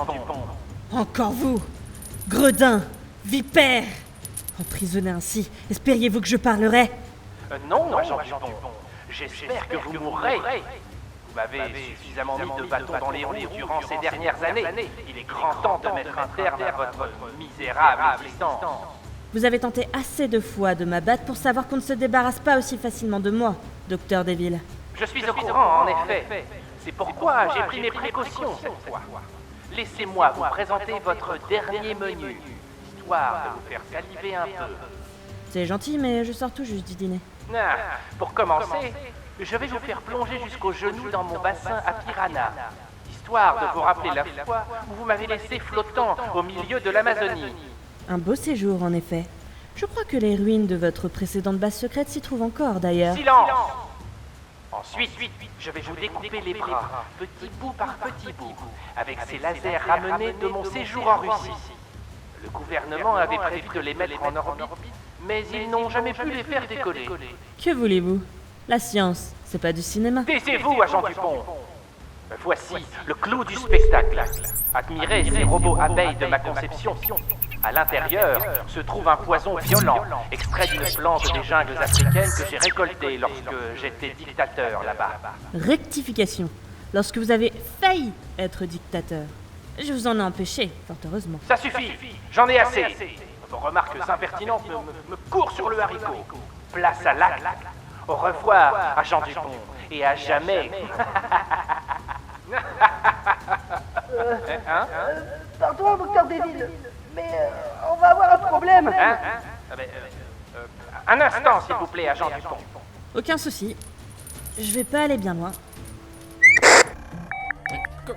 agent Dupont. Encore vous, gredin, vipère. Emprisonné ainsi, espériez-vous que je parlerais? Non, agent Dupont. J'espère que vous mourrez. Vous m'avez suffisamment mis de bâtons dans les roues durant ces dernières années. Il est grand temps de mettre un terme à votre misérable existence. Vous avez tenté assez de fois de m'abattre pour savoir qu'on ne se débarrasse pas aussi facilement de moi, docteur Deville. Je suis au courant, en effet. C'est pourquoi j'ai pris mes précautions cette fois. Laissez-moi vous présenter votre dernier menu, histoire de vous faire saliver un peu. C'est gentil, mais je sors tout juste du dîner. Pour commencer, je vais vous faire plonger jusqu'aux genoux dans mon bassin à piranha, histoire de vous rappeler la fois où vous m'avez laissé flottant au milieu de l'Amazonie. Un beau séjour, en effet. Je crois que les ruines de votre précédente base secrète s'y trouvent encore, d'ailleurs. Silence! Ensuite, je vais vous découper les bras, petit bout par petit bout, avec ces lasers ramenés de mon séjour en Russie. Le gouvernement avait prévu de les mettre en orbite, mais ils n'ont jamais pu les faire décoller. Que voulez-vous? La science, c'est pas du cinéma. Taisez-vous, agent Dupont! Voici le clou du spectacle. Admirez ces robots abeilles de ma conception. À l'intérieur se trouve un poison violent, extrait d'une plante des jungles africaines que j'ai récolté lorsque j'étais dictateur là-bas. Rectification. Lorsque vous avez failli être dictateur. Je vous en ai empêché, fort heureusement. Ça suffit, j'en ai assez. Vos remarques impertinentes me courent sur le haricot. Place à l'acte. Au revoir, agent Dupont, et à jamais. Pardon, docteur Deville, mais on va avoir un problème. Un instant, s'il vous plaît, agent Dupont. Aucun souci. Je vais pas aller bien loin.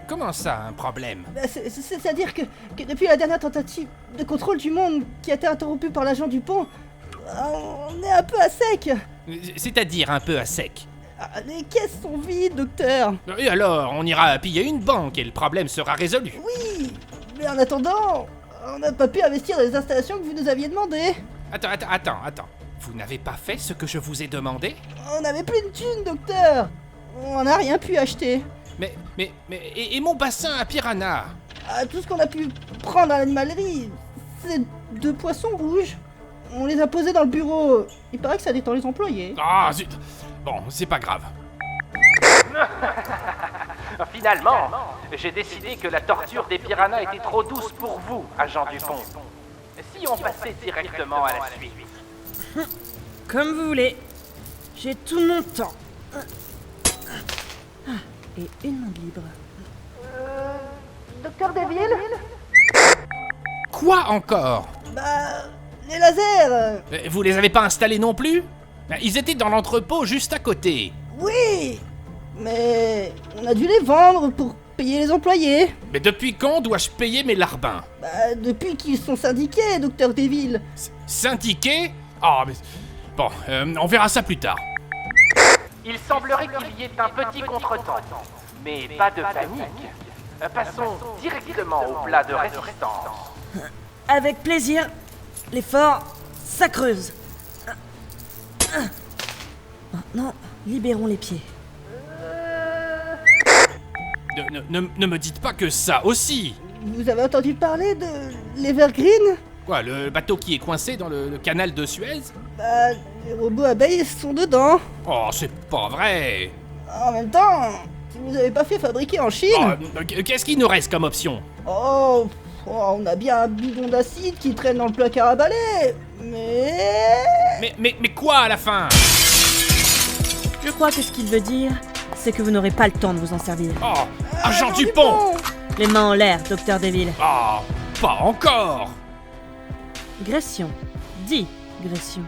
Comment ça, un problème? C'est-à-dire que depuis la dernière tentative de contrôle du monde qui a été interrompue par l'agent Dupont, on est un peu à sec. C'est-à-dire un peu à sec. Les caisses sont vides, docteur. Et alors, on ira piller une banque et le problème sera résolu. Oui, mais en attendant, on n'a pas pu investir dans les installations que vous nous aviez demandées. Attends. Vous n'avez pas fait ce que je vous ai demandé? On n'avait plus de thunes, docteur. On n'a rien pu acheter. Et mon bassin à piranha? Tout ce qu'on a pu prendre à l'animalerie, c'est 2 poissons rouges. On les a posés dans le bureau. Il paraît que ça détend les employés. Ah, zut. Bon, c'est pas grave. Finalement, j'ai décidé que la torture des piranhas était trop douce pour vous, agent Dupont. Si on passait directement à la suite. Comme vous voulez. J'ai tout mon temps. Et une main libre. Docteur Deville? Quoi encore? Les lasers. Vous les avez pas installés non plus? Ils étaient dans l'entrepôt juste à côté. Oui, mais on a dû les vendre pour payer les employés. Mais depuis quand dois-je payer mes larbins? Depuis qu'ils sont syndiqués, docteur Deville. Syndiqués? Ah, mais... Bon, on verra ça plus tard. Il semblerait qu'il y ait un petit contretemps, mais pas de panique. Passons directement au plat de résistance. Avec plaisir. L'effort, ça creuse. Maintenant, libérons les pieds. Ne me dites pas que ça aussi. Vous avez entendu parler de l'Evergreen? Quoi, le bateau qui est coincé dans le canal de Suez? Les robots abeilles sont dedans. Oh, c'est pas vrai. En même temps, si vous avez pas fait fabriquer en Chine... Qu'est-ce qu'il nous reste comme option? On a bien un bidon d'acide qui traîne dans le placard à balai, Mais quoi à la fin? Je crois que ce qu'il veut dire, c'est que vous n'aurez pas le temps de vous en servir. Oh, agent Dupont! Les mains en l'air, docteur Deville. Ah, pas encore! Digression. Digression.